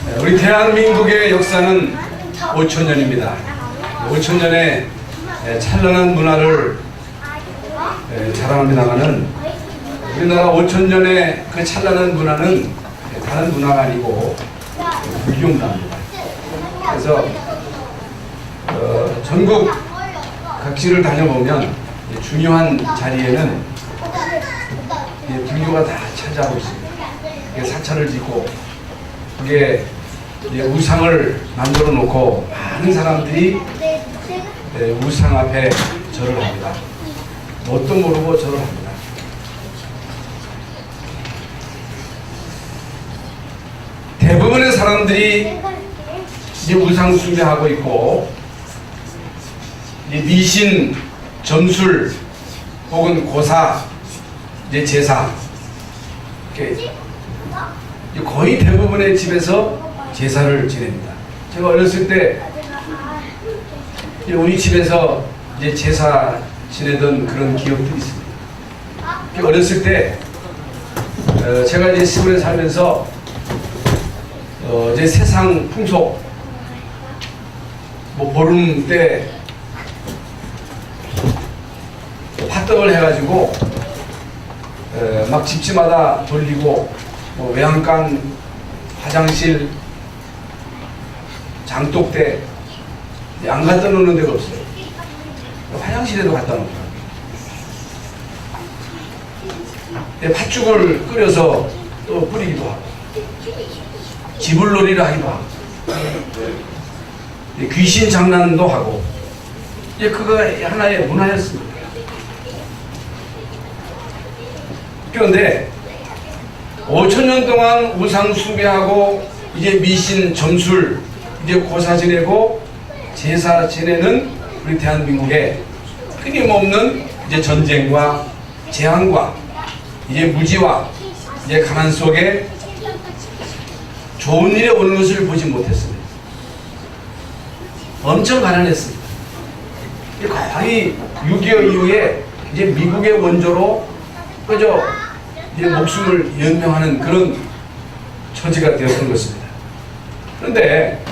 우리 대한민국의 역사는 5천년입니다. 5천년의 찬란한 문화를 자랑합니다마는 우리나라 5천년의 그 찬란한 문화는 다른 문화가 아니고 불교 문화입니다. 그래서 전국 각지를 다녀보면 중요한 자리에는 불교가 다 차지하고 있습니다. 사찰을 짓고 그게 우상을 만들어 놓고 많은 사람들이 우상 앞에 절을 합니다. 뭣도 모르고 절을 합니다. 대부분의 사람들이 이제 우상 숭배하고 있고 이제 미신, 점술 혹은 고사, 이제 제사 이렇게 거의 대부분의 집에서 제사를 지냅니다. 제가 어렸을 때 우리 집에서 이제 제사 지내던 그런 기억들이 있습니다. 어렸을 때 제가 이제 시골에 살면서 이제 세상 풍속 보름 때 화떡을 해가지고 막 집집마다 돌리고 외양간, 화장실, 장독대 안 갖다 놓는 데가 없어요. 화장실에도 갖다 놓고 팥죽을 끓여서 또 뿌리기도 하고 지불놀이를 하기도 하고 귀신 장난도 하고 그거 하나의 문화였습니다. 그런데 5천년 동안 우상 숭배하고 이제 미신, 점술, 이제 고사 지내고 제사 지내는 우리 대한민국에 끊임없는 이제 전쟁과 재앙과 이제 무지와 이제 가난 속에 좋은 일이 오는 것을 보지 못했습니다. 엄청 가난했습니다. 거의 6.25 이후에 이제 미국의 원조로 그저 이제 목숨을 연명하는 그런 처지가 되었던 것입니다. 그런데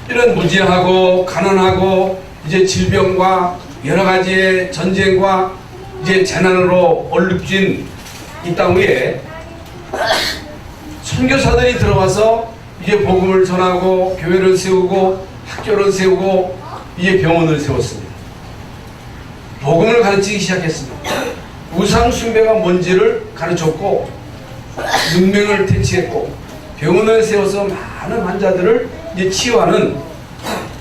이런 무지하고 가난하고 이제 질병과 여러 가지의 전쟁과 이제 재난으로 얼룩진 이 땅 위에 선교사들이 들어와서 이제 복음을 전하고 교회를 세우고 학교를 세우고 이제 병원을 세웠습니다. 복음을 가르치기 시작했습니다. 우상 숭배가 뭔지를 가르쳤고 능명을 퇴치했고 병원을 세워서 많은 환자들을 이제 치유하는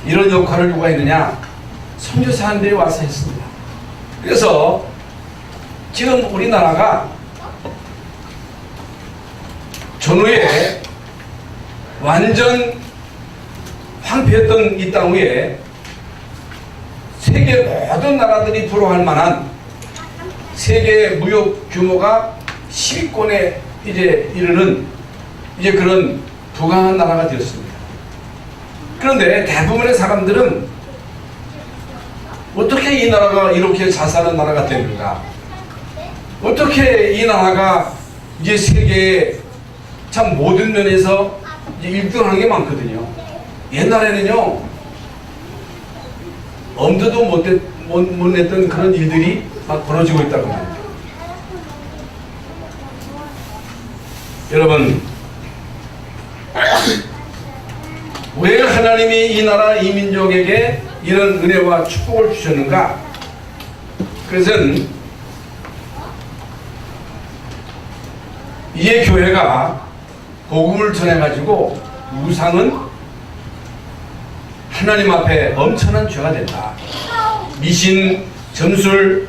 이런 역할을 누가 했느냐? 선교사님들이 와서 했습니다. 그래서 지금 우리나라가 전후에 완전 황폐했던 이 땅 위에 세계 모든 나라들이 부러워할 만한 세계 무역 규모가 10위권에 이제 이르는 이제 그런 부강한 나라가 되었습니다. 그런데 대부분의 사람들은 어떻게 이 나라가 이렇게 잘 사는 나라가 됩니까? 어떻게 이 나라가 이제 세계에 참 모든 면에서 이제 1등하는 게 많거든요. 옛날에는요 엄두도 못 냈던 그런 일들이 막 벌어지고 있다고 합니다. 여러분, 왜 하나님이 이 나라 이 민족에게 이런 은혜와 축복을 주셨는가? 그것은 이제 교회가 복음을 전해가지고 우상은 하나님 앞에 엄청난 죄가 된다. 미신, 점술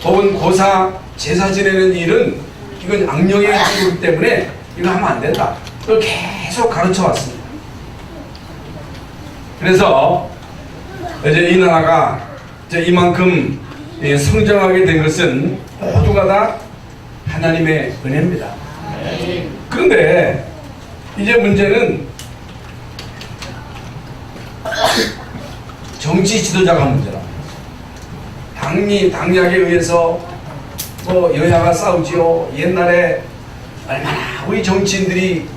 혹은 고사, 제사 지내는 일은 이건 악령의 일이기 때문에 이거 하면 안 된다. 그걸 계속 가르쳐 왔습니다. 그래서 이제 이 나라가 이제 이만큼 성장하게 된 것은 모두가 다 하나님의 은혜입니다. 그런데 이제 문제는 정치 지도자가 문제라. 당략에 의해서 뭐 여야가 싸우지요. 옛날에 얼마나 우리 정치인들이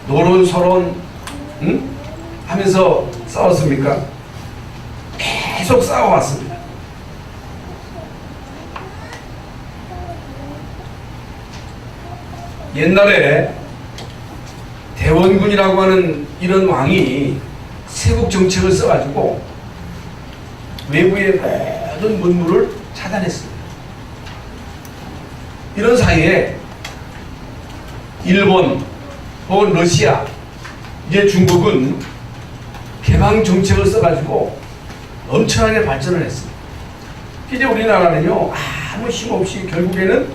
노론서론 하면서 싸웠습니까? 계속 싸워왔습니다. 옛날에 대원군이라고 하는 이런 왕이 세국 정책을 써가지고 외부의 모든 문물을 차단했습니다. 이런 사이에 일본 혹은 러시아, 이제 중국은 개방 정책을 써가지고 엄청나게 발전을 했습니다. 이제 우리나라는요, 아무 힘없이 결국에는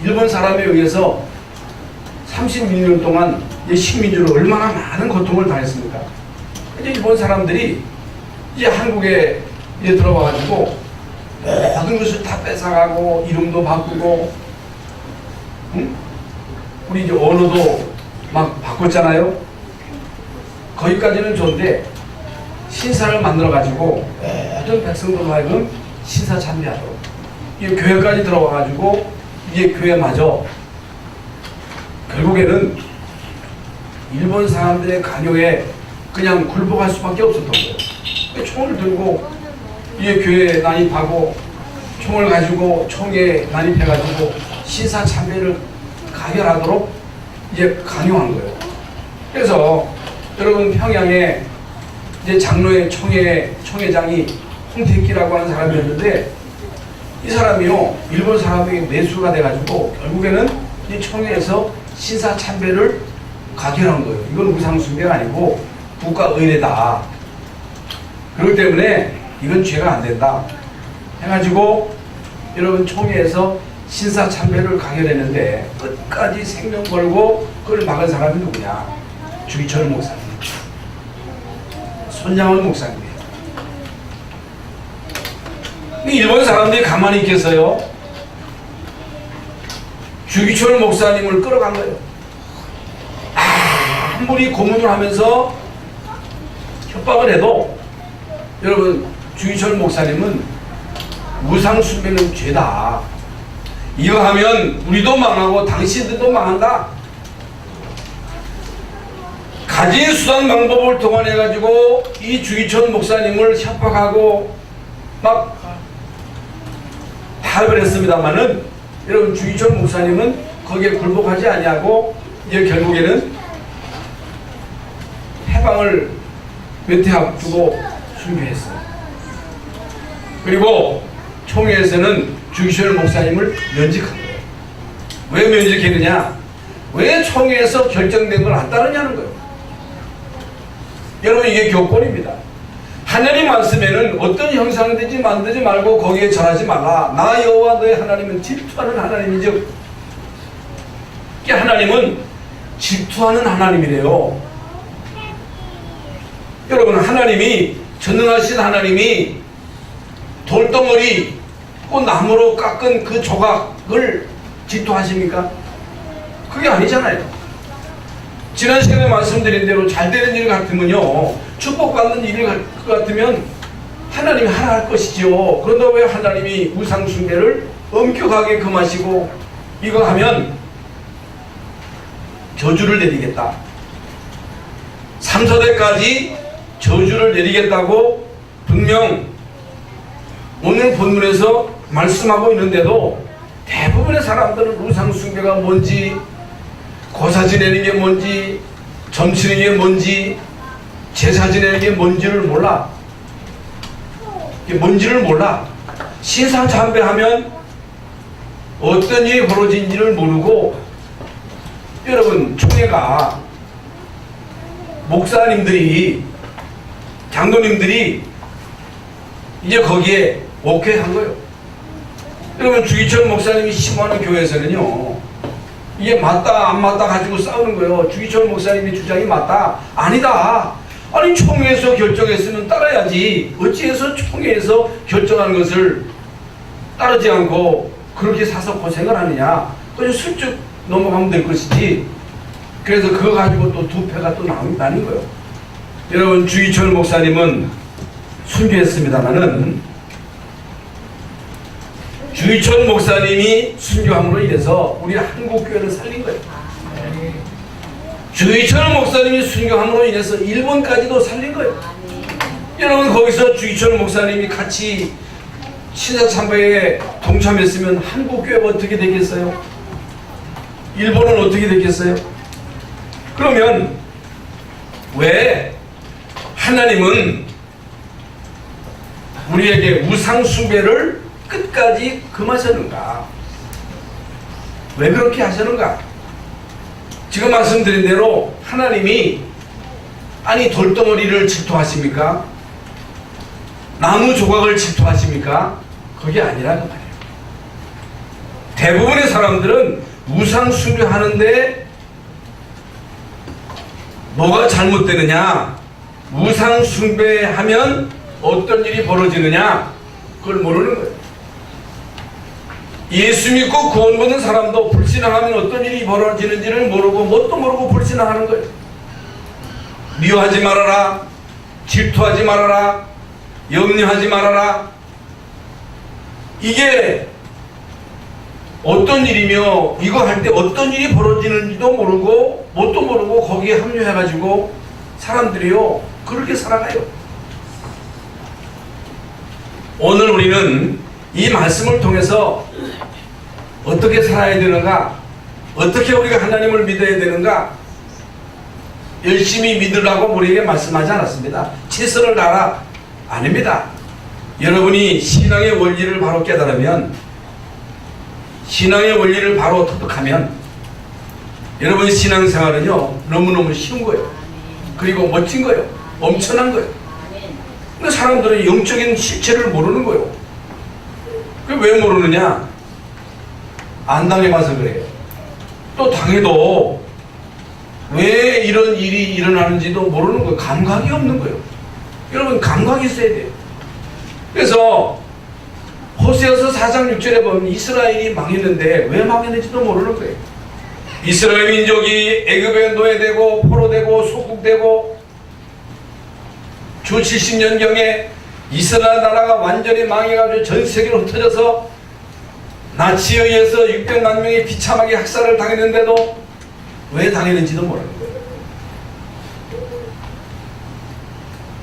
일본 사람에 의해서 36년 동안 식민지로 얼마나 많은 고통을 당했습니까? 이제 일본 사람들이 이제 한국에 이제 들어와가지고 모든 것을 다 뺏어가고 이름도 바꾸고, 우리 이제 언어도 막 바꿨잖아요. 거기까지는 좋은데 신사를 만들어가지고 모든 백성들 하여금 신사 참여하도록, 이 교회까지 들어와가지고 이제 교회마저 결국에는 일본 사람들의 강요에 그냥 굴복할 수밖에 없었던 거예요. 총을 들고 이제 교회에 난입하고 총을 가지고 총에 난입해가지고 신사 참배를 가결하도록 이제 강요한 거예요. 그래서 여러분, 평양에 이제 장로회 총회장이 홍택기라고 하는 사람이었는데, 이 사람이요, 일본 사람에게 매수가 돼가지고 결국에는 이 총회에서 신사 참배를 가결한 거예요. 이건 우상숭배가 아니고 국가의례다. 그렇기 때문에 이건 죄가 안 된다 해가지고 여러분, 총회에서 신사 참배를 가결했는데 끝까지 생명 걸고 그걸 막은 사람이 누구냐? 주기철 목사님, 손양원 목사님이에요. 일본 사람들이 가만히 있겠어요? 주기철 목사님을 끌어간 거예요. 아무리 고문을 하면서 협박을 해도, 여러분, 주기철 목사님은 우상숭배는 죄다. 이거 하면 우리도 망하고 당신들도 망한다. 가진 수단 방법을 동원해가지고 이 주기철 목사님을 협박하고 막 파업을 했습니다마는, 여러분, 주기철 목사님은 거기에 굴복하지 아니하고 이제 결국에는 해방을 몇 해 앞두고 순교했어요. 그리고 총회에서는 주기철 목사님을 면직한 거예요. 왜 면직했느냐? 왜 총회에서 결정된 걸 안 따르냐는 거예요. 여러분, 이게 교권입니다. 하나님 말씀에는 어떤 형상되지 만들지 말고 거기에 절하지 말라. 나 여호와 너의 하나님은 질투하는 하나님이죠. 하나님은 질투하는 하나님이래요. 여러분, 하나님이, 전능하신 하나님이 돌덩어리, 나무로 깎은 그 조각을 질투하십니까? 그게 아니잖아요. 지난 시간에 말씀드린 대로 잘 되는 일 같으면요, 축복받는 일일 것 같으면 하나님이 하라 할 것이지요. 그런데 왜 하나님이 우상숭배를 엄격하게 금하시고 이거 하면 저주를 내리겠다, 3, 4대까지 저주를 내리겠다고 분명 오늘 본문에서 말씀하고 있는데도, 대부분의 사람들은 우상숭배가 뭔지, 고사 지내는 게 뭔지, 점치는 게 뭔지, 제사 지내는 게 뭔지를 몰라. 이게 뭔지를 몰라. 신상 참배하면 어떤 일이 벌어진지를 모르고, 여러분, 총회가 목사님들이, 장로님들이 이제 거기에 오케이 한 거예요. 여러분, 주기철 목사님이 심호하는 교회에서는요, 이게 맞다 안 맞다 가지고 싸우는 거예요. 주기철 목사님의 주장이 맞다, 아니다. 아니, 총회에서 결정했으면 따라야지. 어찌해서 총회에서 결정한 것을 따르지 않고 그렇게 사서 고생을 하느냐. 그냥 슬쩍 넘어가면 될 것이지. 그래서 그거 가지고 또 두 패가 또 나는 거예요. 여러분, 주기철 목사님은 순교했습니다마는, 주기철 목사님이 순교함으로 인해서 우리 한국교회를 살린 거예요. 주기철 목사님이 순교함으로 인해서 일본까지도 살린 거예요. 여러분, 거기서 주기철 목사님이 같이 신사참배에 동참했으면 한국 교회가 어떻게 되겠어요? 일본은 어떻게 되겠어요? 그러면 왜 하나님은 우리에게 우상 숭배를 끝까지 금하셨는가? 왜 그렇게 하셨는가? 지금 말씀드린 대로 하나님이 아니 돌덩어리를 질투하십니까? 나무 조각을 질투하십니까? 그게 아니라는 말이에요. 대부분의 사람들은 우상 숭배하는데 뭐가 잘못되느냐, 우상 숭배하면 어떤 일이 벌어지느냐, 그걸 모르는 거예요. 예수 믿고 구원 받는 사람도 불신앙하면 어떤 일이 벌어지는지를 모르고 뭣도 모르고 불신앙하는 거예요. 미워하지 말아라, 질투하지 말아라, 염려하지 말아라. 이게 어떤 일이며 이거 할 때 어떤 일이 벌어지는지도 모르고 뭣도 모르고 거기에 합류해가지고 사람들이요 그렇게 살아가요. 오늘 우리는 이 말씀을 통해서 어떻게 살아야 되는가, 어떻게 우리가 하나님을 믿어야 되는가, 열심히 믿으라고 우리에게 말씀하지 않았습니다. 최선을 다하라, 아닙니다. 여러분이 신앙의 원리를 바로 깨달으면, 신앙의 원리를 바로 터득하면 여러분 신앙생활은요 너무너무 쉬운 거예요. 그리고 멋진 거예요. 엄청난 거예요. 근데 사람들은 영적인 실체를 모르는 거예요. 왜 모르느냐? 안 당해봐서 그래요. 또 당해도 왜 이런 일이 일어나는지도 모르는 거예요. 감각이 없는 거예요. 여러분 감각이 있어야 돼요. 그래서 호세아서 4장 6절에 보면 이스라엘이 망했는데 왜 망했는지도 모르는 거예요. 이스라엘 민족이 애굽에 노예되고 포로되고 소국되고 주 70년경에 이스라엘 나라가 완전히 망해가지고 전 세계로 흩어져서 나치에 의해서 600만 명이 비참하게 학살을 당했는데도 왜 당했는지도 모르는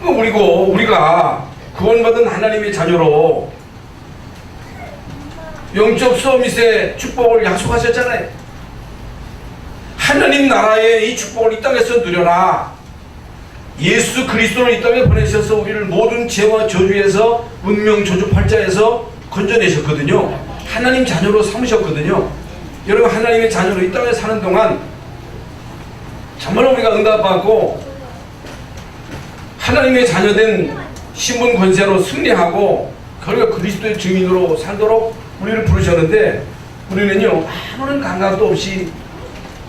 거예요. 그리고 우리가 구원받은 하나님의 자녀로 영적 서밋의 축복을 약속하셨잖아요. 하나님 나라의 이 축복을 이 땅에서 누려라. 예수 그리스도를 이 땅에 보내셔서 우리를 모든 죄와 저주에서 운명 저주 팔자에서 건져내셨거든요. 하나님 자녀로 삼으셨거든요. 여러분 하나님의 자녀로 이 땅에 사는 동안 정말 우리가 응답받고 하나님의 자녀된 신분 권세로 승리하고 결국 그리스도의 증인으로 살도록 우리를 부르셨는데 우리는요 아무런 감각도 없이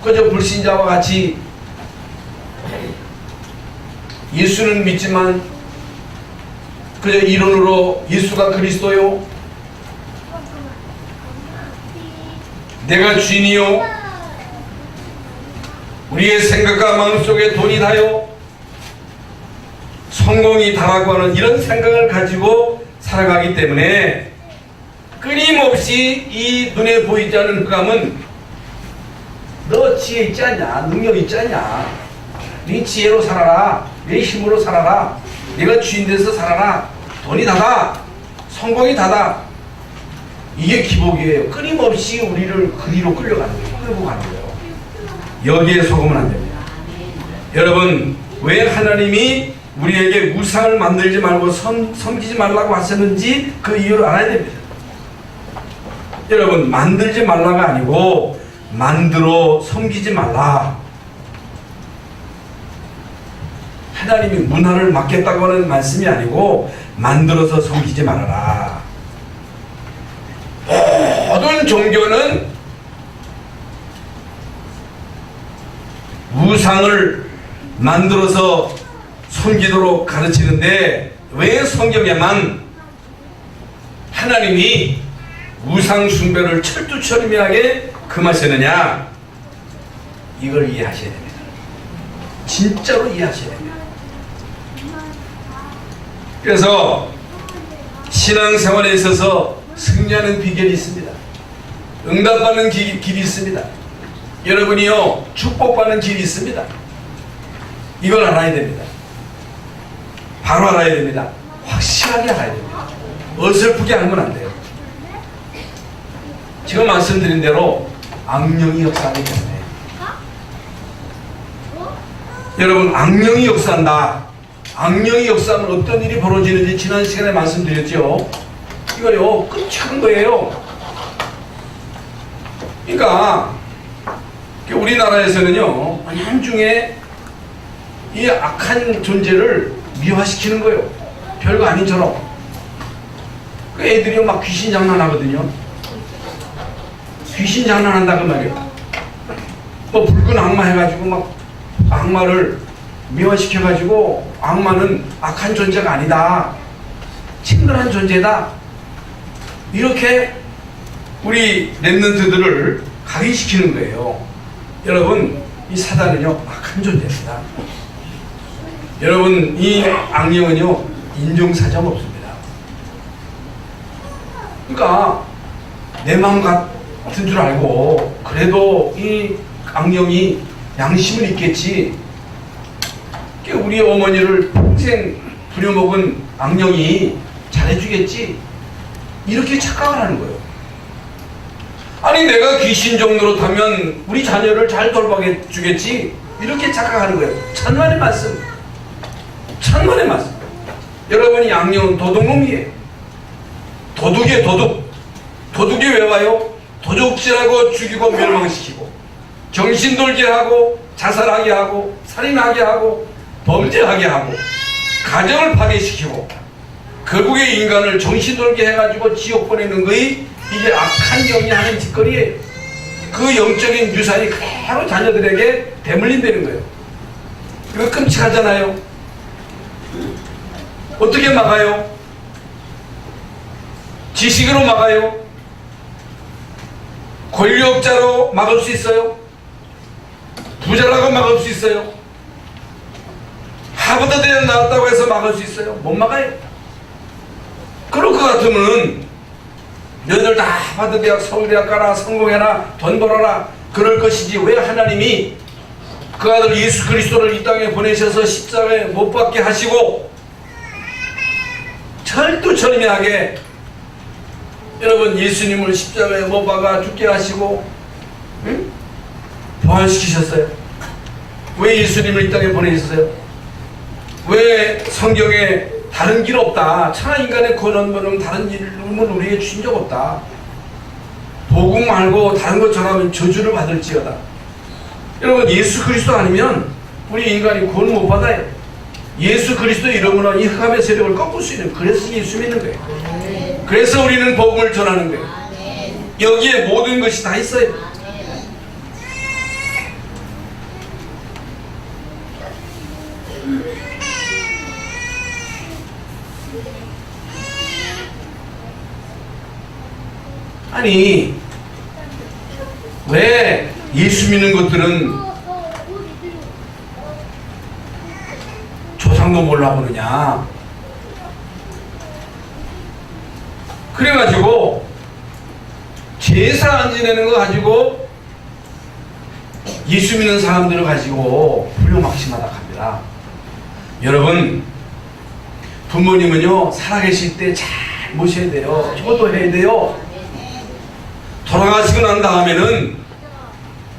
그저 불신자와 같이 예수는 믿지만 그저 이론으로 예수가 그리스도요, 내가 주인이요, 우리의 생각과 마음속에 돈이 다요, 성공이 다라고 하는 이런 생각을 가지고 살아가기 때문에 끊임없이 이 눈에 보이지 않는 흑암은 너 지혜 있지 않냐, 능력 있지 않냐, 네 지혜로 살아라, 내 힘으로 살아라, 네가 주인 돼서 살아라, 돈이 다다, 성공이 다다, 이게 기복이에요. 끊임없이 우리를 그리로 끌려가는 거예요. 끌고 가는 거예요. 여기에 속으면 안 됩니다. 여러분 왜 하나님이 우리에게 우상을 만들지 말고 섬기지 말라고 하셨는지 그 이유를 알아야 됩니다. 여러분 만들지 말라가 아니고 만들어 섬기지 말라. 하나님이 문화를 막겠다고 하는 말씀이 아니고 만들어서 섬기지 말아라. 모든 종교는 우상을 만들어서 섬기도록 가르치는데 왜 성경에만 하나님이 우상 숭배를 철두철미하게 금하시느냐? 이걸 이해하셔야 됩니다. 진짜로 이해하셔야 됩니다. 그래서 신앙생활에 있어서 승리하는 비결이 있습니다. 응답받는 길이 있습니다. 여러분이요, 축복받는 길이 있습니다. 이걸 알아야 됩니다. 바로 알아야 됩니다. 확실하게 알아야 됩니다. 어설프게 알면 안 돼요. 지금 말씀드린 대로 악령이 역사하기 때문에. 여러분, 악령이 역사한다. 악령이 역사하면 어떤 일이 벌어지는지 지난 시간에 말씀드렸죠. 이거요, 끔찍한 거예요. 그러니까 우리나라에서는요, 한중에 이 악한 존재를 미화시키는 거예요. 별거 아닌처럼. 그 애들이 막 귀신 장난하거든요. 귀신 장난한다 그 말이에요. 뭐 붉은 악마 해가지고 막 악마를 미화시켜가지고 악마는 악한 존재가 아니다, 친근한 존재다, 이렇게 우리 랩런트들을 각인시키는 거예요. 여러분, 이 사단은요, 악한 존재입니다. 여러분, 이 악령은요, 인종사정 없습니다. 그러니까 내 마음 같은 줄 알고 그래도 이 악령이 양심은 있겠지, 우리 어머니를 평생 부려먹은 악령이 잘해주겠지, 이렇게 착각을 하는 거예요. 아니, 내가 귀신 정도로 타면 우리 자녀를 잘 돌봐게 주겠지, 이렇게 착각하는 거예요. 천만의 말씀, 천만의 말씀. 여러분이 악령은 도둑놈이에요. 도둑이에요, 도둑. 도둑이 왜 와요? 도둑질하고 죽이고 멸망시키고, 정신 돌게 하고, 자살하게 하고, 살인하게 하고, 범죄하게 하고, 가정을 파괴시키고, 결국에 인간을 정신 돌게 해가지고 지옥 보내는 거이, 이게 악한 영이 하는 짓거리예요. 그 영적인 유산이 그대로 자녀들에게 대물림되는 거예요. 이거 끔찍하잖아요. 어떻게 막아요? 지식으로 막아요? 권력자로 막을 수 있어요? 부자라고 막을 수 있어요? 하버드 대학 나왔다고 해서 막을 수 있어요? 못 막아요. 그럴 것 같으면 너희들 다 하버드 대학, 서울대학 가라, 성공해라, 돈 벌어라, 그럴 것이지, 왜 하나님이 그 아들 예수 그리스도를 이 땅에 보내셔서 십자가에 못 박게 하시고 철두철미하게 여러분 예수님을 십자가에 못 박아 죽게 하시고, 응? 부활시키셨어요? 왜 예수님을 이 땅에 보내셨어요? 왜 성경에 다른 길 없다, 천하 인간의 구원은 다른 이름은 우리에게 주신 적 없다, 복음 말고 다른 것 전하면 저주를 받을지어다. 여러분, 예수 그리스도 아니면 우리 인간이 구원 못 받아요. 예수 그리스도 이름으로 이 흑암의 세력을 꺾을 수 있는, 그래서 예수 믿는 거예요. 그래서 우리는 복음을 전하는 거예요. 여기에 모든 것이 다 있어요. 아니, 왜 예수 믿는 것들은 조상도 몰라보느냐? 그래가지고 제사 안 지내는 거 가지고 예수 믿는 사람들을 가지고 불효막심하다 합니다. 여러분, 부모님은요, 살아계실 때 잘 모셔야 돼요. 효도해야 돼요. 돌아가시고 난 다음에는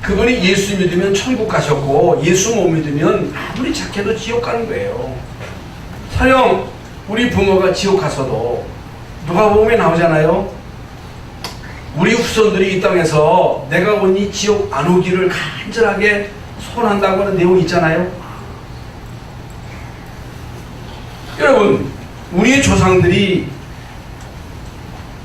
그분이 예수 믿으면 천국 가셨고, 예수 못 믿으면 아무리 착해도 지옥 가는 거예요. 설령 우리 부모가 지옥 가서도 누가복음에 나오잖아요. 우리 후손들이 이 땅에서 내가 온 이 지옥 안 오기를 간절하게 소원한다고 하는 내용이 있잖아요. 여러분, 우리의 조상들이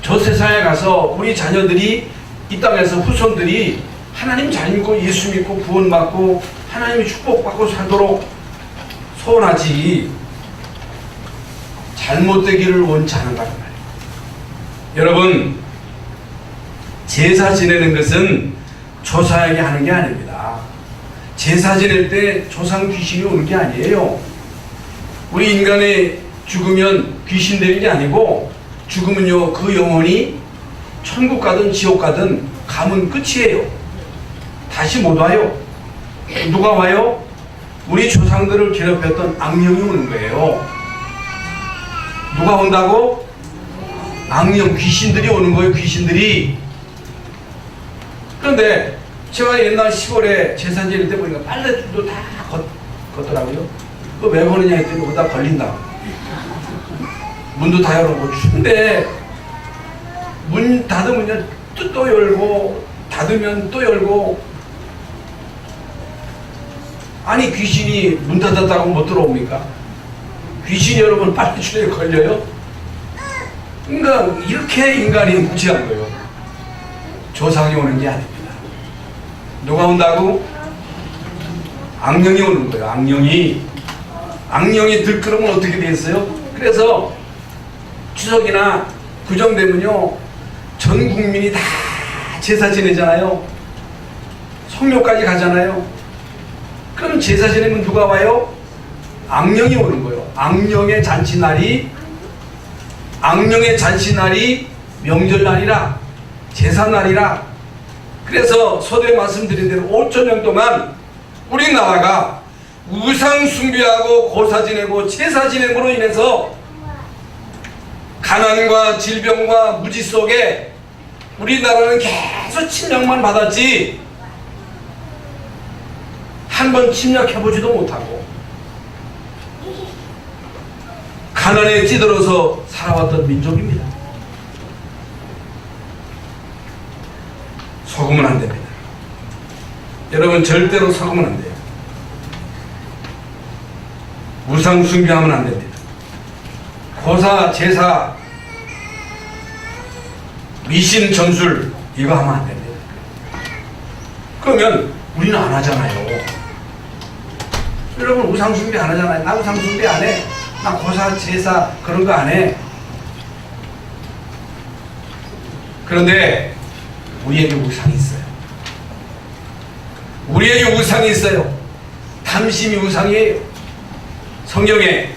저 세상에 가서 우리 자녀들이 이 땅에서 후손들이 하나님 잘 믿고 예수 믿고 구원받고 하나님이 축복받고 살도록 소원하지, 잘못되기를 원치 않는다 그 말이에요. 여러분, 제사 지내는 것은 조상에게 하는 게 아닙니다. 제사 지낼 때 조상 귀신이 오는 게 아니에요. 우리 인간이 죽으면 귀신 되는 게 아니고, 죽으면요, 그 영혼이 천국 가든 지옥 가든 가면 끝이에요. 다시 못 와요. 누가 와요? 우리 조상들을 괴롭혔던 악령이 오는 거예요. 누가 온다고? 악령, 귀신들이 오는 거예요. 귀신들이. 그런데 제가 옛날 시골에 제사 지낼 때 보니까 빨래줄도 다 걷더라고요. 그거 왜 거느냐 했더니 오다 걸린다. 문도 다 열어보고 추운데 문 닫으면 또 열고 닫으면 또 열고. 아니 귀신이 문 닫았다고 못 들어옵니까? 귀신이 여러분 빨래줄에 걸려요? 그러니까 이렇게 인간이 무지한 거예요. 조상이 오는 게 아닙니다. 누가 온다고? 악령이 오는 거예요. 악령이 들끓으면 어떻게 되겠어요? 그래서 추석이나 구정되면요 전 국민이 다 제사 지내잖아요. 성묘까지 가잖아요. 그럼 제사 지내면 누가 와요? 악령이 오는 거예요. 악령의 잔치날이 명절날이라 제사날이라. 그래서 서두에 말씀드린 대로 5천년 동안 우리나라가 우상 숭배하고 고사 지내고 제사 지냄으로 인해서 가난과 질병과 무지 속에 우리나라는 계속 침략만 받았지 한 번 침략해보지도 못하고 가난에 찌들어서 살아왔던 민족입니다. 속으면 안 됩니다. 여러분 절대로 속으면 안 돼요. 우상 숭배하면 안 됩니다. 고사, 제사, 미신, 전술 이거 하면 안 됩니다. 그러면 우리는 안 하잖아요. 여러분 우상 숭배 안 하잖아요. 나 우상 숭배 안 해. 나 고사, 제사 그런 거 안 해. 그런데 우리에게 우상이 있어요. 우리에게 우상이 있어요. 탐심이 우상이에요. 성경에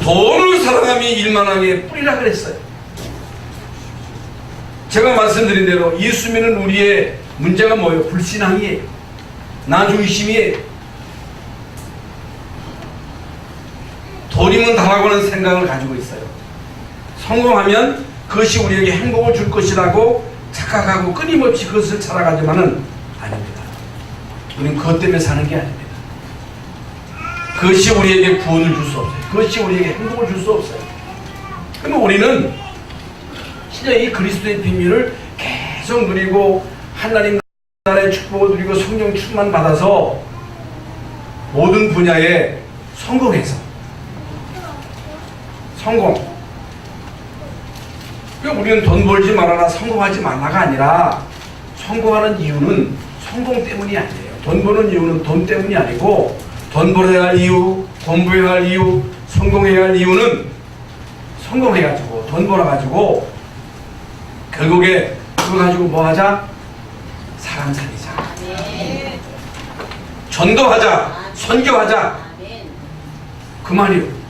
돈을 사랑함이 일만하게 뿌리라 그랬어요. 제가 말씀드린 대로 예수 믿는 우리의 문제가 뭐예요? 불신앙이에요. 나 중심이에요. 돈이면 다라고 하는 생각을 가지고 있어요. 성공하면 그것이 우리에게 행복을 줄 것이라고 착각하고 끊임없이 그것을 찾아가지만은 아닙니다. 우리는 그것 때문에 사는 게 아닙니다. 그것이 우리에게 구원을 줄 수 없어요. 그것이 우리에게 행복을 줄 수 없어요. 그러면 우리는 진짜 이 그리스도의 비밀을 계속 누리고 하나님 나라의 축복을 누리고 성령 충만 받아서 모든 분야에 성공해서 성공. 우리는 돈 벌지 말아라 성공하지 말라가 아니라 성공하는 이유는 성공 때문이 아니에요. 돈 버는 이유는 돈 때문이 아니고 돈 벌어야 할 이유, 공부해야 할 이유, 성공해야 할 이유는 성공해가지고 돈 벌어가지고 결국에 그거 가지고 뭐 하자? 사람 살리자. 전도하자. 선교하자. 그 말이요.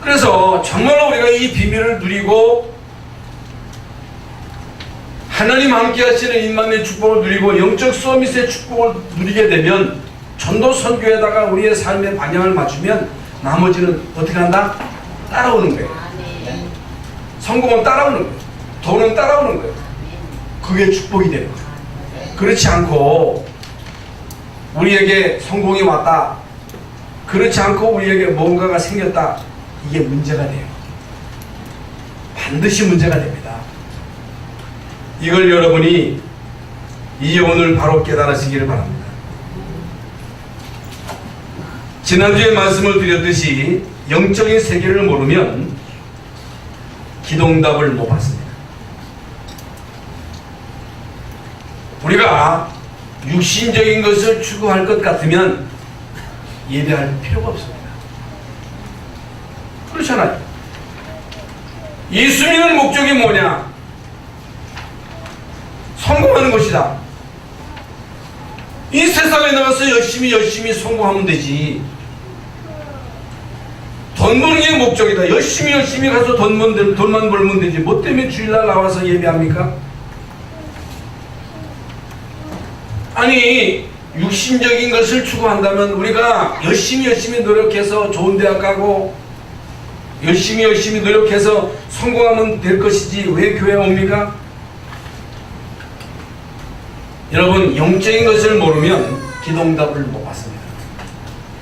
그래서 정말로 우리가 이 비밀을 누리고 하나님 함께 하시는 인만의 축복을 누리고 영적 서밋의 축복을 누리게 되면 전도 선교에다가 우리의 삶의 방향을 맞추면 나머지는 어떻게 한다? 따라오는 거예요. 성공은 따라오는 거예요. 돈은 따라오는 거예요. 그게 축복이 되는 거예요. 그렇지 않고 우리에게 성공이 왔다. 그렇지 않고 우리에게 뭔가가 생겼다. 이게 문제가 돼요. 반드시 문제가 됩니다. 이걸 여러분이 이제 오늘 바로 깨달으시기를 바랍니다. 지난주에 말씀을 드렸듯이 영적인 세계를 모르면 기도응답을 못 받습니다. 우리가 육신적인 것을 추구할 것 같으면 예배할 필요가 없습니다. 그렇잖아요. 예수 믿는 목적이 뭐냐? 성공하는 것이다. 이 세상에 나가서 열심히 성공하면 되지. 돈 버는 게 목적이다. 열심히 가서 돈만 벌면 되지. 뭐 때문에 주일날 나와서 예배합니까? 아니 육신적인 것을 추구한다면 우리가 열심히 노력해서 좋은 대학 가고 열심히 노력해서 성공하면 될 것이지 왜 교회에 옵니까? 여러분, 영적인 것을 모르면 기도응답을 못 받습니다.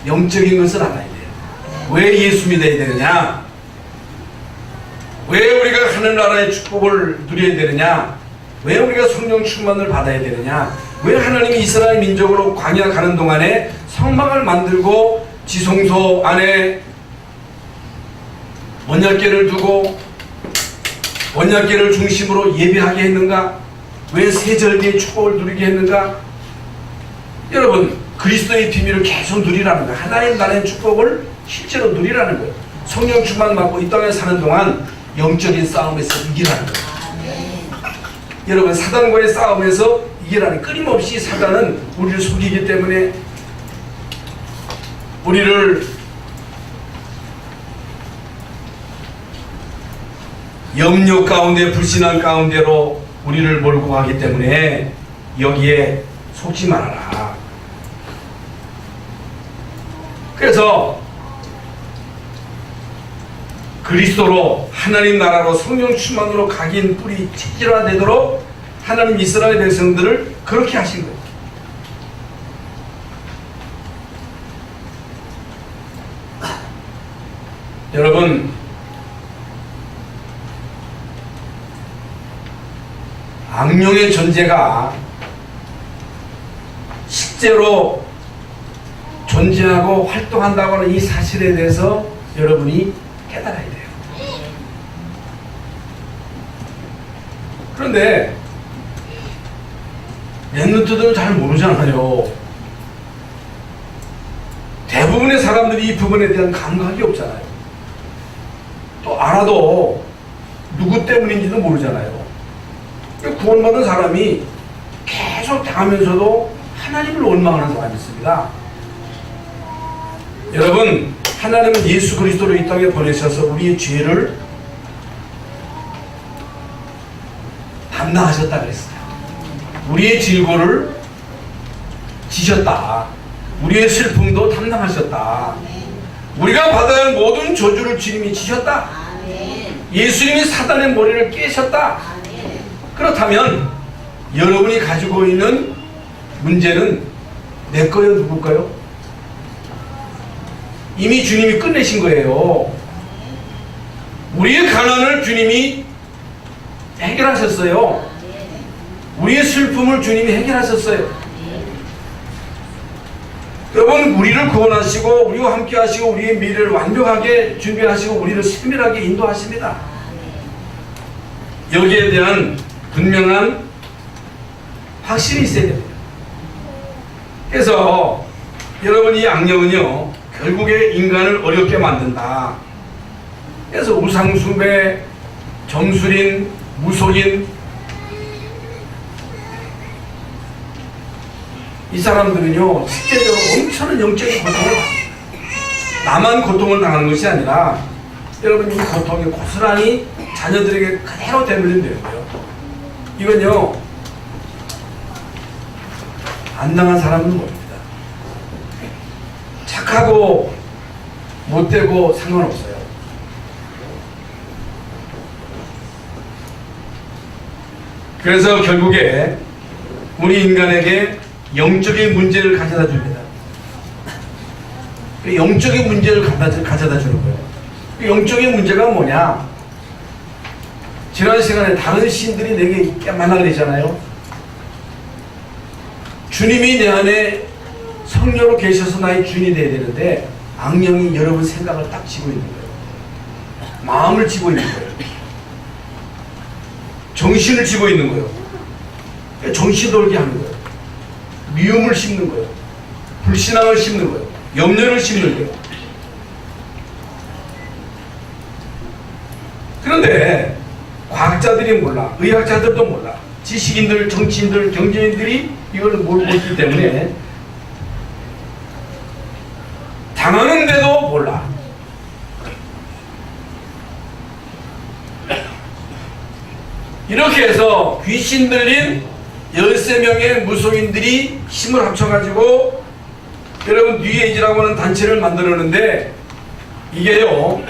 영적인 것을 알아야 돼요. 왜 예수 믿어야 되느냐? 왜 우리가 하늘나라의 축복을 누려야 되느냐? 왜 우리가 성령 충만을 받아야 되느냐? 왜 하나님이 이스라엘 민족으로 광야 가는 동안에 성막을 만들고 지성소 안에 언약궤를 두고 언약궤를 중심으로 예배하게 했는가? 왜 세절기의 축복을 누리게 했는가? 여러분, 그리스도의 비밀을 계속 누리라는 거예요. 하나님 나라의 축복을 실제로 누리라는 거예요. 성령 충만 받고 이 땅에 사는 동안 영적인 싸움에서 이기라는 거예요. 여러분, 사단과의 싸움에서 이기라는, 끊임없이 사단은 우리를 속이기 때문에 우리를 염려 가운데, 불신앙 가운데로 우리를 몰고 가기 때문에 여기에 속지 말아라. 그래서 그리스도로 하나님 나라로 성령 충만으로 각인 뿌리 체질화되도록 하나님 이스라엘 백성들을 그렇게 하신 거예요. 여러분, 악령의 존재가 실제로 존재하고 활동한다고 하는 이 사실에 대해서 여러분이 깨달아야 돼요. 그런데 랩런트들은 잘 모르잖아요. 대부분의 사람들이 이 부분에 대한 감각이 없잖아요. 또 알아도 누구 때문인지도 모르잖아요. 구원받은 사람이 계속 당하면서도 하나님을 원망하는 사람이 있습니다. 여러분, 하나님은 예수 그리스도를 이 땅에 보내셔서 우리의 죄를 담당하셨다 그랬어요. 우리의 질고를 지셨다. 우리의 슬픔도 담당하셨다. 우리가 받아야 할 모든 저주를 주님이 지셨다. 예수님이 사단의 머리를 깨셨다. 그렇다면 여러분이 가지고 있는 문제는 내 거요, 누구 거요? 이미 주님이 끝내신 거예요. 우리의 가난을 주님이 해결하셨어요. 우리의 슬픔을 주님이 해결하셨어요. 여러분, 우리를 구원하시고 우리와 함께 하시고 우리의 미래를 완벽하게 준비하시고 우리를 세밀하게 인도하십니다. 여기에 대한 분명한 확신이 있어야 됩니다. 그래서 여러분, 이 악령은요 결국에 인간을 어렵게 만든다. 그래서 우상숭배, 점술인, 무속인, 이 사람들은요 실제적으로 엄청난 영적인 고통을 받습니다. 나만 고통을 당하는 것이 아니라 여러분, 이 고통이 고스란히 자녀들에게 그대로 되물리는 거예요. 이건요 안 당한 사람은 모릅니다. 착하고 못되고 상관없어요. 그래서 결국에 우리 인간에게 영적인 문제를 가져다 줍니다. 영적인 문제를 가져다 주는 거예요. 영적인 문제가 뭐냐? 지난 시간에 다른 신들이 내게 만나 그랬잖아요. 주님이 내 안에 성녀로 계셔서 나의 주인이 돼야 되는데 악령이 여러분 생각을 딱 쥐고 있는 거예요. 마음을 쥐고 있는 거예요. 정신을 쥐고 있는 거예요. 정신 돌게 하는 거예요. 미움을 심는 거예요. 불신앙을 심는 거예요. 염려를 심는 거예요. 그런데 과학자들이 몰라, 의학자들도 몰라, 지식인들, 정치인들, 경제인들이 이걸 모르고 있기 때문에 당하는데도 몰라. 이렇게 해서 귀신 들린 13명의 무속인들이 힘을 합쳐가지고 여러분 뉴에이지라고 하는 단체를 만들었는데 이게요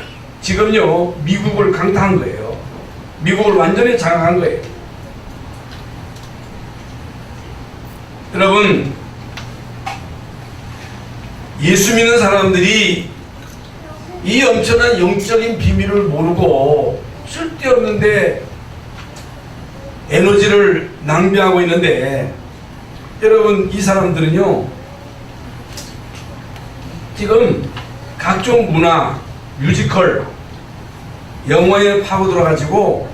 지금요 미국을 강타한 거예요. 미국을 완전히 장악한 거예요. 여러분 예수 믿는 사람들이 이 엄청난 영적인 비밀을 모르고 쓸데없는데 에너지를 낭비하고 있는데 여러분 이 사람들은요 지금 각종 문화, 뮤지컬, 영화에 파고들어가지고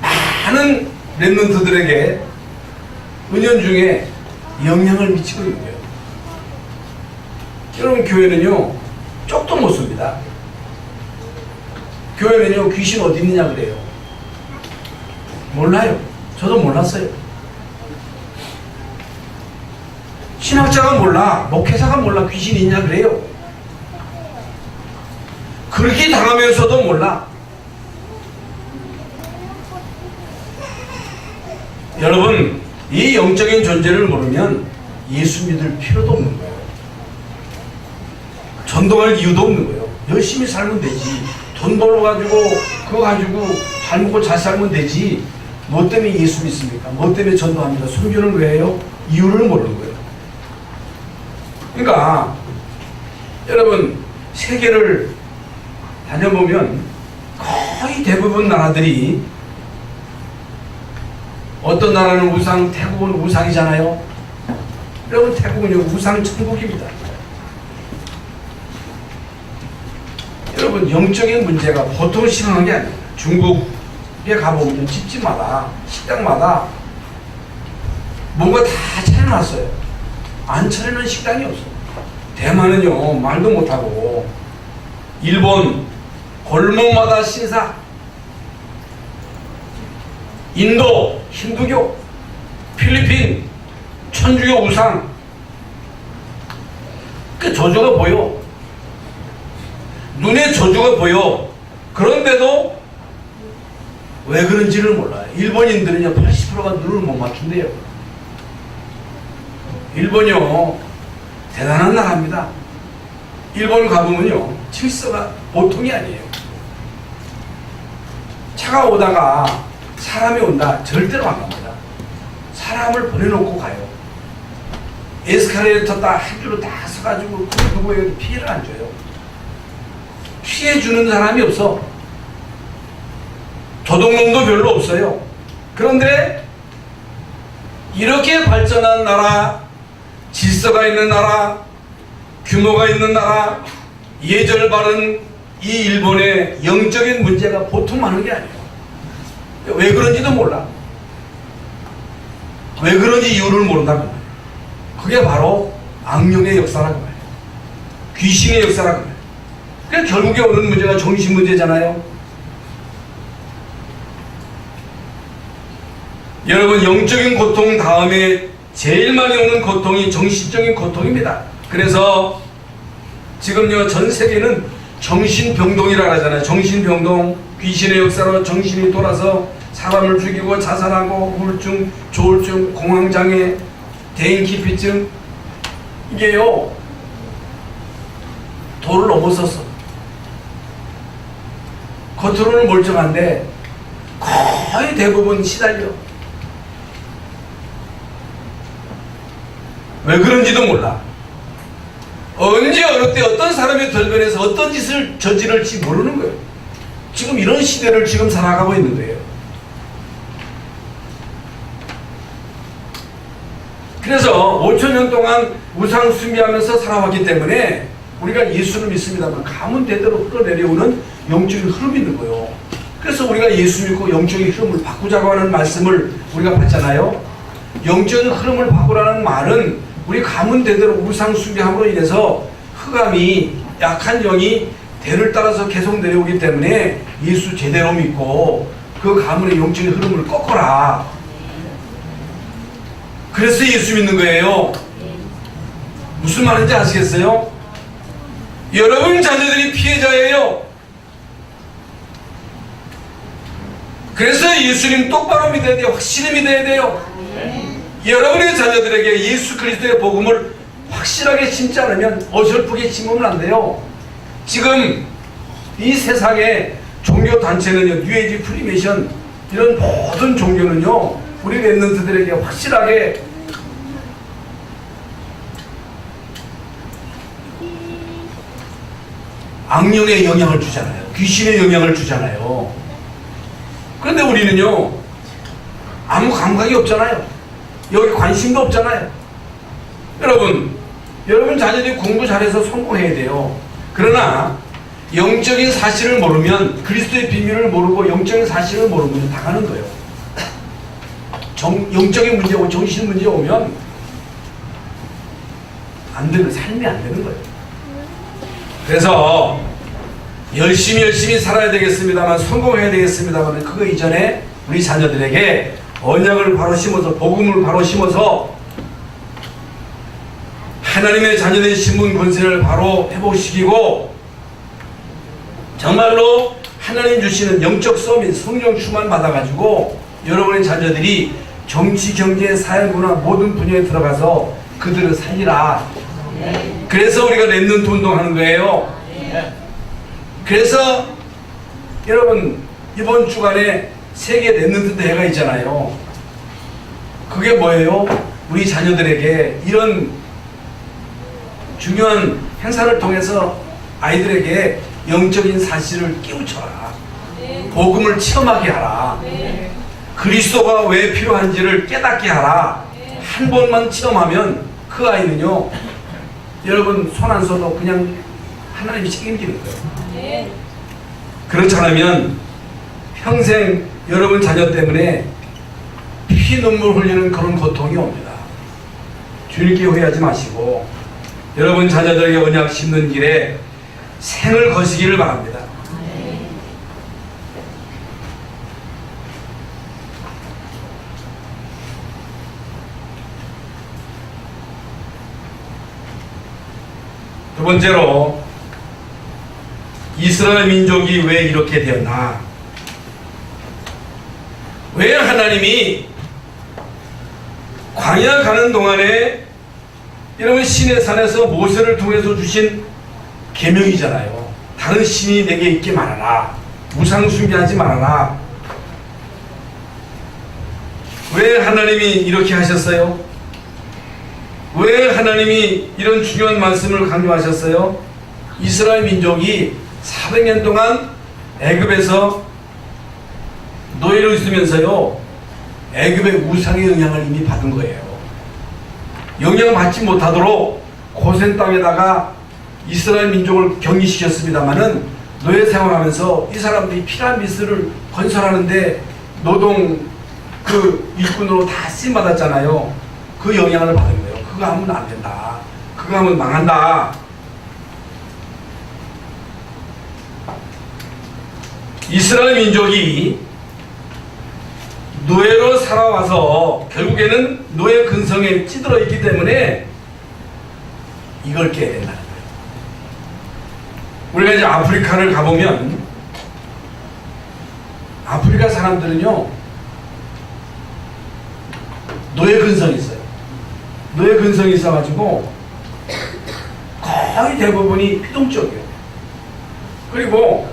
많은 랩런트들에게 은연중에 영향을 미치고 있는 거예요. 여러분 교회는요 쪽도 못 씁니다. 교회는요 귀신 어디 있느냐 그래요. 몰라요. 저도 몰랐어요. 신학자가 몰라, 목회자가 몰라 귀신이 있냐 그래요. 그렇게 당하면서도 몰라. 여러분 이 영적인 존재를 모르면 예수 믿을 필요도 없는 거예요. 전도할 이유도 없는 거예요. 열심히 살면 되지. 돈 벌어가지고 그거 가지고 잘 먹고 잘 살면 되지. 뭐 때문에 예수 믿습니까? 뭐 때문에 전도합니다. 선교를 왜 해요? 이유를 모르는 거예요. 그러니까 여러분 세계를 다녀보면 거의 대부분 나라들이 어떤 나라는 우상, 태국은 우상이잖아요. 여러분 태국은요 우상 천국입니다. 여러분 영적인 문제가 보통 심한 게 아니에요. 중국에 가보면 집집마다 식당마다 뭔가 다 차려놨어요. 안 차려놓은 식당이 없어. 대만은요 말도 못하고 일본 골목마다 신사, 인도 힌두교, 필리핀 천주교 우상 그 저주가 보여. 눈에 저주가 보여. 그런데도 왜 그런지를 몰라요. 일본인들은요 80%가 눈을 못 맞춘대요. 일본이요 대단한 나라입니다. 일본 가보면요 질서가 보통이 아니에요. 차가 오다가 사람이 온다 절대로 안 갑니다. 사람을 보내놓고 가요. 에스카레이터 딱 한 줄로 다 서가지고 그 누구에게 피해를 안 줘요. 피해주는 사람이 없어. 도둑놈도 별로 없어요. 그런데 이렇게 발전한 나라, 질서가 있는 나라, 규모가 있는 나라, 예절 바른 이 일본의 영적인 문제가 보통 많은 게 아니에요. 왜 그런지도 몰라. 왜 그런지 이유를 모른다고 말이에요. 그게 바로 악령의 역사라고 말이에요. 귀신의 역사라고 말이에요. 그래서 결국에 오는 문제가 정신 문제잖아요. 여러분 영적인 고통 다음에 제일 많이 오는 고통이 정신적인 고통입니다. 그래서 지금요 전 세계는 정신병동이라고 하잖아요. 정신병동, 귀신의 역사로 정신이 돌아서 사람을 죽이고 자살하고 우울증, 조울증, 공황장애, 대인기피증 이게요 도를 넘어섰어. 겉으로는 멀쩡한데 거의 대부분 시달려. 왜 그런지도 몰라. 언제 어느 때 어떤 사람이 돌변해서 어떤 짓을 저지를지 모르는 거예요. 지금 이런 시대를 지금 살아가고 있는 거예요. 그래서 5,000년 동안 우상 숭배하면서 살아왔기 때문에 우리가 예수를 믿습니다만 가문대대로 흘러내려오는 영적인 흐름이 있는 거예요. 그래서 우리가 예수 믿고 영적인 흐름을 바꾸자고 하는 말씀을 우리가 받잖아요. 영적인 흐름을 바꾸라는 말은 우리 가문대대로 우상 숭배함으로 인해서 흑암이 약한 영이 대를 따라서 계속 내려오기 때문에 예수 제대로 믿고 그 가문의 영적인 흐름을 꺾어라. 그래서 예수 믿는 거예요. 무슨 말인지 아시겠어요? 여러분 자녀들이 피해자예요. 그래서 예수님 똑바로 믿어야 돼요. 확실히 믿어야 돼요. 여러분의 자녀들에게 예수 그리스도의 복음을 확실하게 심지 않으면 어설프게 심으면 안 돼요. 지금 이 세상에 종교 단체는요, 뉴에이지, 프리메이션 이런 모든 종교는요, 우리 랩런트들에게 확실하게 악령의 영향을 주잖아요. 귀신의 영향을 주잖아요. 그런데 우리는요, 아무 감각이 없잖아요. 여기 관심도 없잖아요. 여러분 자녀들이 공부 잘해서 성공해야 돼요. 그러나 영적인 사실을 모르면, 그리스도의 비밀을 모르고 영적인 사실을 모르면 당하는 거예요. 영적인 문제고 정신 문제 오면 안 되는, 삶이 안 되는 거예요. 그래서 열심히 살아야 되겠습니다만, 성공해야 되겠습니다만, 그거 이전에 우리 자녀들에게 언약을 바로 심어서, 복음을 바로 심어서 하나님의 자녀된 신분 권세를 바로 회복시키고, 정말로 하나님 주시는 영적 서밋, 성령 충만 받아가지고 여러분의 자녀들이 정치, 경제, 사회, 문화 모든 분야에 들어가서 그들을 살리라. 그래서 우리가 랩런트 운동하는 거예요. 그래서 여러분, 이번 주간에 세계 랩런트 대회가 있잖아요. 그게 뭐예요? 우리 자녀들에게 이런 중요한 행사를 통해서 아이들에게 영적인 사실을 깨우쳐라. 복음을 체험하게 하라. 그리스도가 왜 필요한지를 깨닫게 하라. 한 번만 체험하면 그 아이는요, 여러분 손 안 써도 그냥 하나님이 책임지는 거예요. 그렇지 않으면 평생 여러분 자녀 때문에 피 눈물 흘리는 그런 고통이 옵니다. 주님께 후회하지 마시고 여러분 자녀들에게 언약 심는 길에 생을 거시기를 바랍니다. 두 번째로, 이스라엘 민족이 왜 이렇게 되었나? 왜 하나님이 광야 가는 동안에 여러분 시내산에서 모세를 통해서 주신 계명이잖아요. 다른 신이 내게 있게 말하라. 우상 숭배하지 말아라. 왜 하나님이 이렇게 하셨어요? 왜 하나님이 이런 중요한 말씀을 강조하셨어요? 이스라엘 민족이 400년 동안 애굽에서 노예로 있으면서요, 애굽의 우상의 영향을 이미 받은 거예요. 영향받지 못하도록 고센 땅에다가 이스라엘 민족을 격리시켰습니다마는, 노예 생활하면서 이 사람들이 피라미드를 건설하는데 노동 그 일꾼으로 다 쓰임받았잖아요. 그 영향을 받은 거예요. 그거 하면 안 된다. 그거 하면 망한다. 이스라엘 민족이 노예로 살아와서 결국에는 노예 근성에 찌들어 있기 때문에 이걸 깨야 된다는 거예요. 우리가 이제 아프리카를 가보면 아프리카 사람들은요, 노예 근성이 있어요. 노예 근성이 있어가지고 거의 대부분이 피동적이에요. 그리고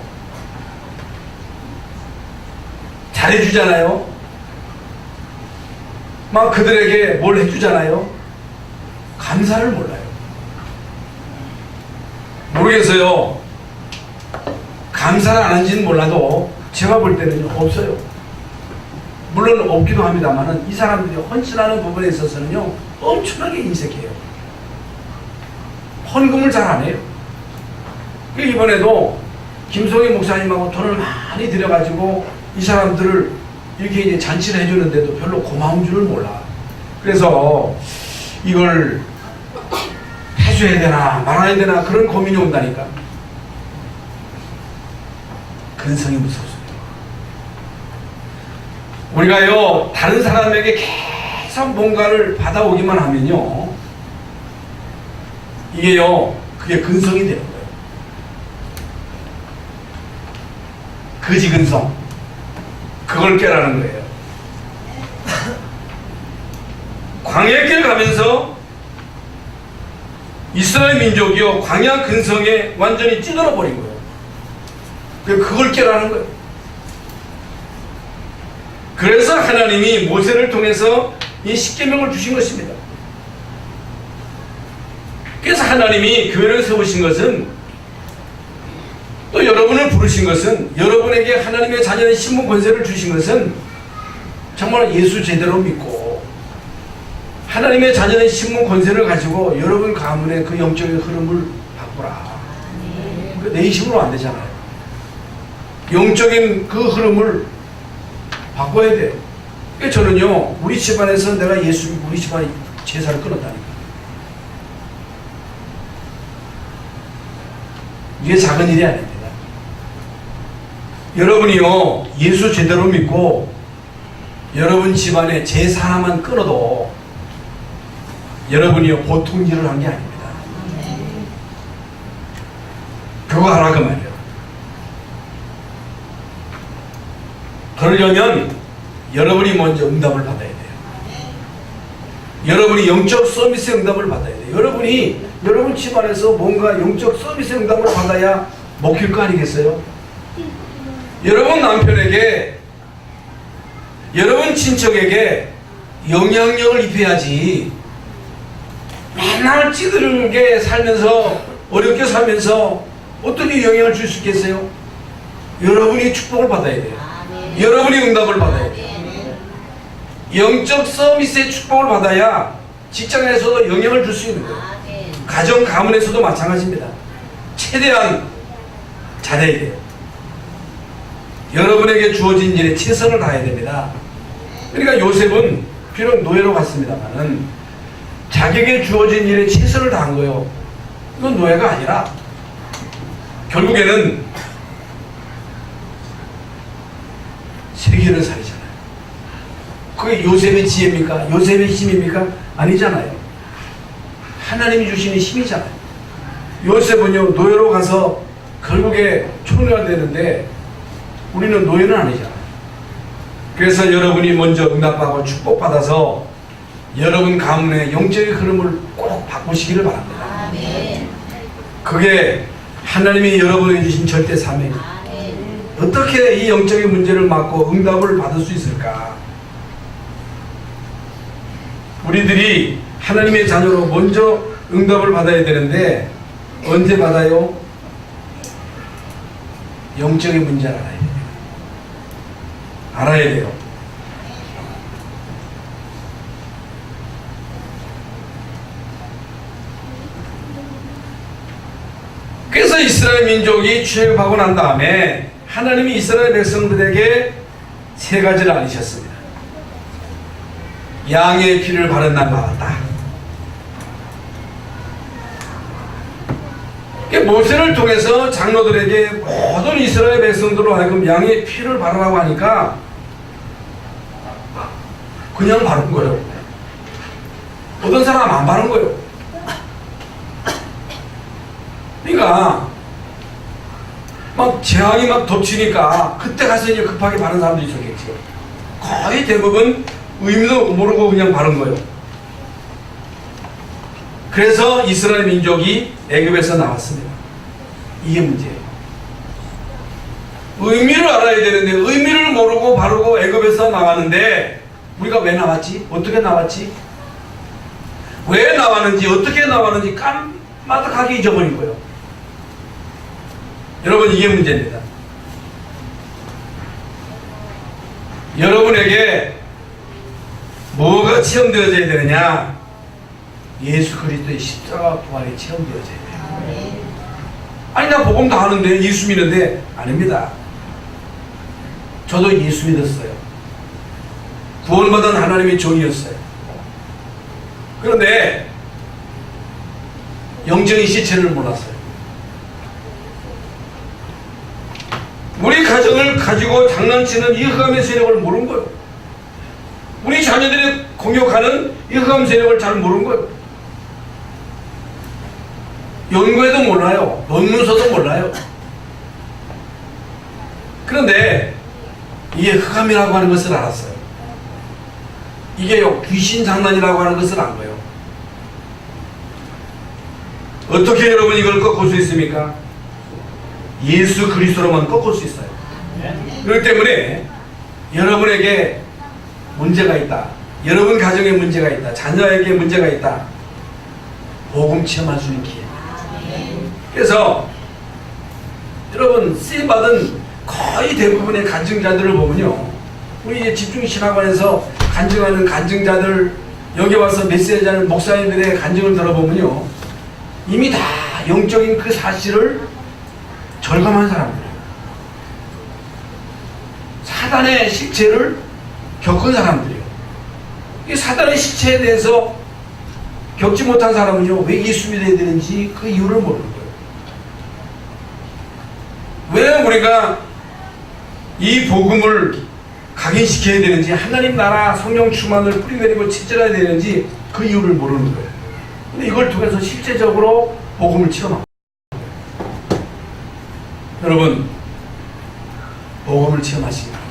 잘해주잖아요. 막 그들에게 뭘 해주잖아요. 감사를 몰라요. 모르겠어요. 감사를 안 한지는 몰라도 제가 볼 때는 없어요. 물론 없기도 합니다만은 이 사람들이 헌신하는 부분에 있어서는요, 엄청나게 인색해요. 헌금을 잘 안 해요. 이번에도 김성희 목사님하고 돈을 많이 들여가지고 이 사람들을 이렇게 이제 잔치를 해주는데도 별로 고마운 줄을 몰라. 그래서 이걸 해줘야 되나 말아야 되나 그런 고민이 온다니까. 근성이 무섭습니다. 우리가요, 다른 사람에게 계속 뭔가를 받아오기만 하면요, 이게요, 그게 근성이 되는 거예요. 거지 근성. 그걸 깨라는 거예요. 광야길 가면서 이스라엘 민족이요 광야 근성에 완전히 찌들어 버린 거예요. 그걸 깨라는 거예요. 그래서 하나님이 모세를 통해서 이 십계명을 주신 것입니다. 그래서 하나님이 교회를 세우신 것은, 또 여러분을 부르신 것은, 여러분에게 하나님의 자녀의 신분 권세를 주신 것은 정말 예수 제대로 믿고 하나님의 자녀의 신분 권세를 가지고 여러분 가문의 그 영적인 흐름을 바꾸라. 내 힘으로 안 되잖아요. 영적인 그 흐름을 바꿔야 돼. 그러니까 저는요, 우리 집안에서 내가 예수 믿고 우리 집안의 제사를 끊었다니까. 이게 작은 일이 아닙니다. 여러분이요, 예수 제대로 믿고 여러분 집안에 제사 하나만 끊어도 여러분이요, 보통 일을 한 게 아닙니다. 그거 하라고 말이에요. 그러려면 여러분이 먼저 응답을 받아야 돼요. 여러분이 영적 서비스의 응답을 받아야 돼요. 여러분이 여러분 집안에서 뭔가 영적 서비스의 응답을 받아야 먹힐 거 아니겠어요? 여러분 남편에게, 여러분 친척에게 영향력을 입혀야지. 맨날 찌들게 살면서, 어렵게 살면서 어떻게 영향을 줄 수 있겠어요? 여러분이 축복을 받아야 돼요. 여러분이 응답을 받아야 돼요. 영적 서비스의 축복을 받아야 직장에서도 영향을 줄 수 있는 거예요. 가정, 가문에서도 마찬가지입니다. 최대한 잘해야 돼요. 여러분에게 주어진 일에 최선을 다해야 됩니다. 그러니까 요셉은 비록 노예로 갔습니다만은 자기에게 주어진 일에 최선을 다한 거예요. 이건 노예가 아니라 결국에는 세계를 살리잖아요. 그게 요셉의 지혜입니까? 요셉의 힘입니까? 아니잖아요. 하나님이 주시는 힘이잖아요. 요셉은요, 노예로 가서 결국에 총리가 되는데 우리는 노예는 아니잖아요. 그래서 여러분이 먼저 응답하고 축복받아서 여러분 가문의 영적인 흐름을 꼭 바꾸시기를 바랍니다. 그게 하나님이 여러분에게 주신 절대 사명입니다. 어떻게 이 영적인 문제를 막고 응답을 받을 수 있을까? 우리들이 하나님의 자녀로 먼저 응답을 받아야 되는데 언제 받아요? 영적인 문제를 알아야 돼요. 알아야 돼요. 그래서 이스라엘 민족이 출애굽하고 난 다음에 하나님이 이스라엘 백성들에게 세 가지를 알리셨습니다. 양의 피를 바른 날 받았다. 모세를 통해서 장로들에게 모든 이스라엘 백성들로 하여금 양의 피를 바르라고 하니까 그냥 바른 거예요. 어떤 사람 안 바른 거예요. 그러니까 막 재앙이 막 덮치니까 그때 가서 이제 급하게 바른 사람도 있었겠죠. 거의 대부분 의미도 모르고 그냥 바른 거예요. 그래서 이스라엘 민족이 애굽에서 나왔습니다. 이게 문제예요. 의미를 알아야 되는데 의미를 모르고 바르고 애굽에서 나왔는데 우리가 왜 나왔지? 어떻게 나왔지? 왜 나왔는지 어떻게 나왔는지 까마득하게 잊어버린 거예요. 여러분, 이게 문제입니다. 여러분에게 뭐가 체험되어져야 되느냐? 예수 그리스도의 십자가 부활이 체험되어져야 돼요. 아니, 나 복음 다 하는데 예수 믿는데 아닙니다. 저도 예수 믿었어요. 구원받은 하나님의 종이었어요. 그런데 영적인 실체를 몰랐어요. 우리 가정을 가지고 장난치는 이 흑암의 세력을 모르는 거예요. 우리 자녀들이 공격하는 이 흑암 세력을 잘 모르는 거예요. 연구해도 몰라요. 논문서도 몰라요. 그런데 이게 흑암이라고 하는 것을 알았어요. 이게 귀신 장난이라고 하는 것을 안 거예요. 어떻게 여러분 이걸 꺾을 수 있습니까? 예수 그리스도로만 꺾을 수 있어요. 그렇기 때문에 여러분에게 문제가 있다, 여러분 가정에 문제가 있다, 자녀에게 문제가 있다, 복음 체험할 수 있는 기회입니다. 그래서 여러분 쓰임받은 거의 대부분의 간증자들을 보면요, 우리 집중신학원에서 간증하는 간증자들, 여기 와서 메시지하는 목사님들의 간증을 들어보면요, 이미 다 영적인 그 사실을 절감한 사람들이에요. 사단의 실체를 겪은 사람들이에요. 이 사단의 실체에 대해서 겪지 못한 사람은요, 왜 예수 믿어야 되는지 그 이유를 모르는 거예요. 왜 우리가 이 복음을 각인시켜야 되는지, 하나님 나라 성령 충만을 뿌리내리고 체질해야 되는지 그 이유를 모르는 거예요. 근데 이걸 통해서 실제적으로 복음을 체험합니다. 여러분, 복음을 체험하시기 바랍니다.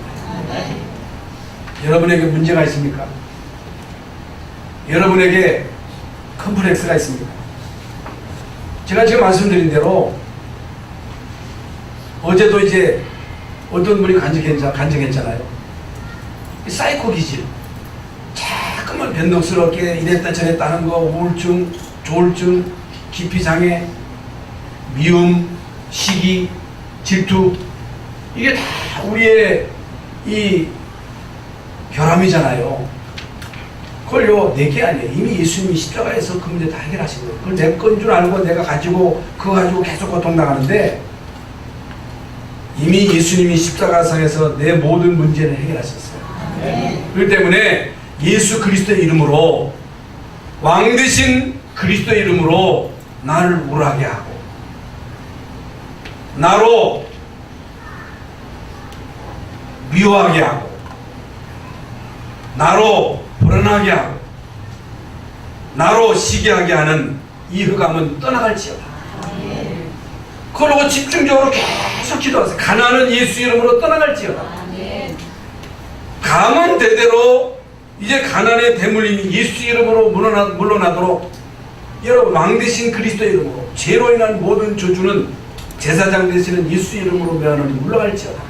여러분에게 문제가 있습니까? 여러분에게 컴플렉스가 있습니까? 제가 지금 말씀드린 대로 어제도 이제 어떤 분이 간증했잖아요. 사이코 기질, 자꾸만 변덕스럽게 이랬다 저랬다 하는 거, 우울증, 조울증, 기피장애, 미움, 시기, 질투, 이게 다 우리의 이 결함이잖아요. 그걸요, 내 게 아니에요. 이미 예수님이 십자가에서 그 문제 다 해결하신 거예요. 그걸 내 건 줄 알고 내가 가지고 그거 가지고 계속 고통당하는데, 이미 예수님이 십자가상에서 내 모든 문제를 해결하셨어요. 그렇기 때문에 예수 그리스도의 이름으로, 왕 되신 그리스도의 이름으로 나를 우울하게 하고, 나로 미워하게 하고, 나로 불안하게 하고, 나로 시기하게 하는 이 흑암은 떠나갈지어다. 그러고 집중적으로 계속 기도하세요. 가난은 예수 이름으로 떠나갈지어다. 감은 대대로 이제 가난의 대물림이 예수 이름으로 물러나도록, 여러분 왕 되신 그리스도 이름으로 죄로 인한 모든 저주는 제사장 되시는 예수 이름으로 면하니 물러갈지어다.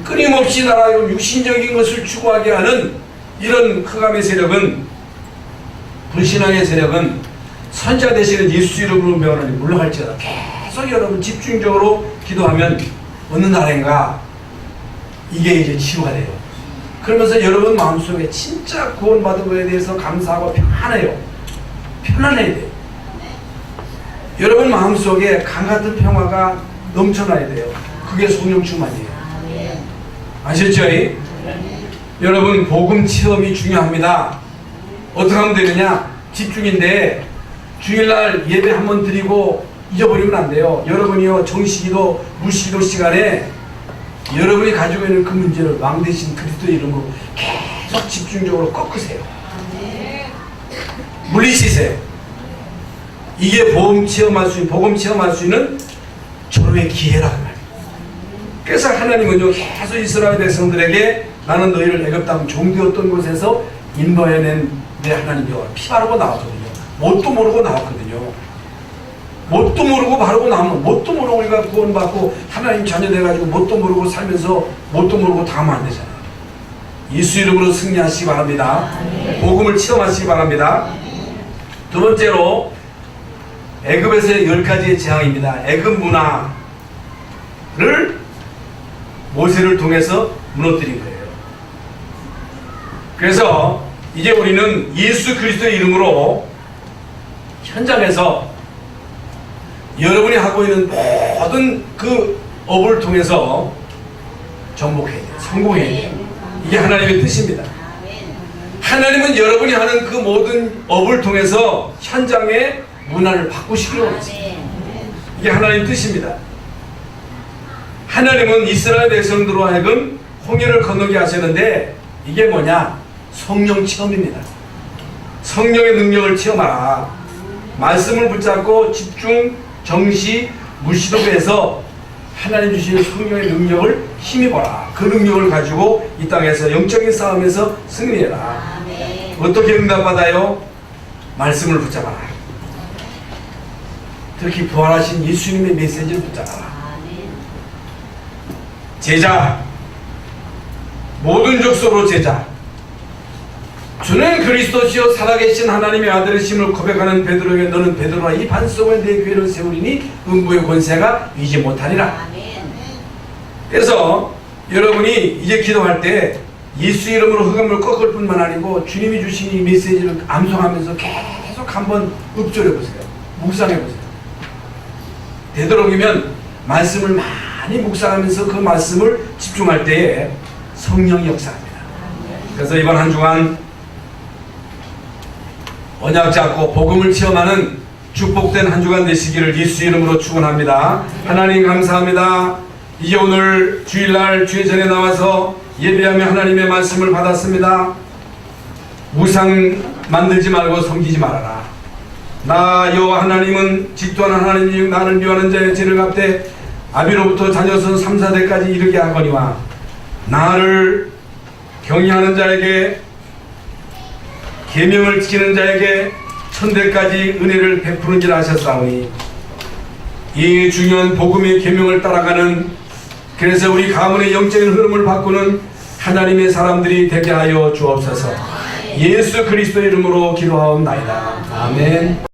끊임없이 나라요 육신적인 것을 추구하게 하는 이런 흑암의 세력은, 불신앙의 세력은 선자 되시는 예수 이름으로 면하니 물러갈지어다. 계속 여러분 집중적으로 기도하면 어느 날인가 이게 이제 치유가 돼요. 그러면서 여러분 마음속에 진짜 구원받은 것에 대해서 감사하고 편안해요. 편안해야 돼요. 여러분 마음속에 강같은 평화가 넘쳐나야 돼요. 그게 성령 충만이에요. 아셨죠? 여러분 복음 체험이 중요합니다. 어떻게 하면 되느냐? 집중인데 주일날 예배 한번 드리고 잊어버리면 안 돼요. 여러분이요 정시기도 무시기도 시간에 여러분이 가지고 있는 그 문제를 왕 대신 그리스도 이름으로 계속 집중적으로 꺾으세요. 물리치세요. 이게 복음 체험할 수 있는 절호의 기회라는 말이에요. 그래서 하나님은요 계속 이스라엘 백성들에게 나는 너희를 애굽 땅 종되었던 곳에서 인도해낸 내 하나님이여, 피 바르고 나왔거든요. 뭣도 모르고 나왔거든요. 뭣도 모르고 바르고 나오면, 뭣도 모르고 우리가 구원받고 하나님 자녀 돼가지고 뭣도 모르고 살면서 뭣도 모르고 당하면 안 되잖아요. 예수 이름으로 승리하시기 바랍니다. 복음을 체험하시기 바랍니다. 두 번째로 애굽에서의 10가지의 재앙입니다. 애굽 문화를 모세를 통해서 무너뜨린 거예요. 그래서 이제 우리는 예수 그리스도의 이름으로 현장에서 여러분이 하고 있는 모든 그 업을 통해서 정복해야 돼요. 성공해야 돼요. 이게 하나님의 뜻입니다. 하나님은 여러분이 하는 그 모든 업을 통해서 현장의 문화를 바꾸시기로 원하십니다. 이게 하나님의 뜻입니다. 하나님은 이스라엘 백성들로 하여금 홍해를 건너게 하셨는데, 이게 뭐냐? 성령 체험입니다. 성령의 능력을 체험하라. 말씀을 붙잡고 집중, 정시, 무시도에서 하나님 주시는 성령의 능력을 힘입어라. 그 능력을 가지고 이 땅에서 영적인 싸움에서 승리해라. 아멘. 어떻게 응답받아요? 말씀을 붙잡아라. 특히 부활하신 예수님의 메시지를 붙잡아라. 아멘. 제자, 모든 족속으로 제자, 주는 그리스도시요 살아계신 하나님의 아들이심을 고백하는 베드로에게 너는 베드로라 이 반 속에 내 교회를 세우리니 음부의 권세가 이지 못하리라. 아멘. 그래서 여러분이 이제 기도할 때 예수 이름으로 흑암을 꺾을 뿐만 아니고 주님이 주신 이 메시지를 암송하면서 계속 한번 읊조려 보세요. 묵상해 보세요. 되도록이면 말씀을 많이 묵상하면서 그 말씀을 집중할 때에 성령이 역사합니다. 그래서 이번 한 주간 언약 잡고 복음을 체험하는 축복된 한 주간 되시기를 예수 이름으로 축원합니다. 하나님 감사합니다. 이제 오늘 주일날 주의 전에 나와서 예배하며 하나님의 말씀을 받았습니다. 우상 만들지 말고 섬기지 말아라. 나 여호와 하나님은 질투하는 하나님이 나를 미워하는 자의 죄를 갚되 아비로부터 자녀선 3, 4대까지 이르게 하거니와 나를 경외하는 자에게 계명을 지키는 자에게 천대까지 은혜를 베푸는지라 하셨사오니 이 중요한 복음의 계명을 따라가는, 그래서 우리 가문의 영적인 흐름을 바꾸는 하나님의 사람들이 되게 하여 주옵소서. 예수 그리스도 이름으로 기도하옵나이다. 아멘.